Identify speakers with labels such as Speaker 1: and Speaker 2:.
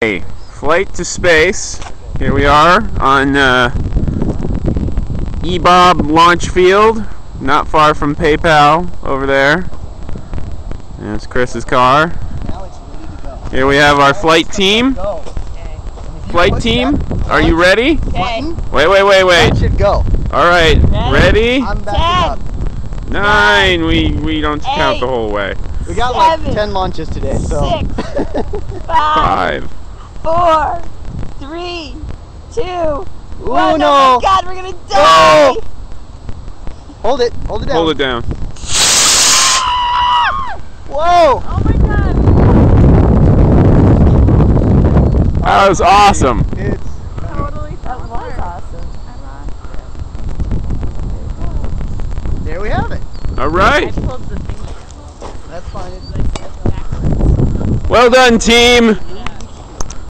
Speaker 1: Hey, flight to space. Here we are on B.O.B.E launch field, not far from PayPal over there. There's Kris's car. Here we have our flight team. Flight team, are you ready?
Speaker 2: Okay.
Speaker 1: Wait.
Speaker 2: That should go.
Speaker 1: All right, ready?
Speaker 2: I'm backing up.
Speaker 1: 9. We don't count the whole way.
Speaker 2: We got like 10 launches today, so.
Speaker 3: 6,
Speaker 1: 5,
Speaker 3: 4, 3, 2, 1.
Speaker 2: Oh no!
Speaker 3: Oh my God, we're gonna die!
Speaker 2: Oh. Hold it down.
Speaker 1: Hold it down.
Speaker 2: Whoa!
Speaker 3: Oh my God!
Speaker 1: That was awesome.
Speaker 2: It's
Speaker 3: Totally, that was awesome.
Speaker 2: there we have it.
Speaker 1: All right.
Speaker 3: I pulled the thing.
Speaker 2: That's fine.
Speaker 1: Well done, team.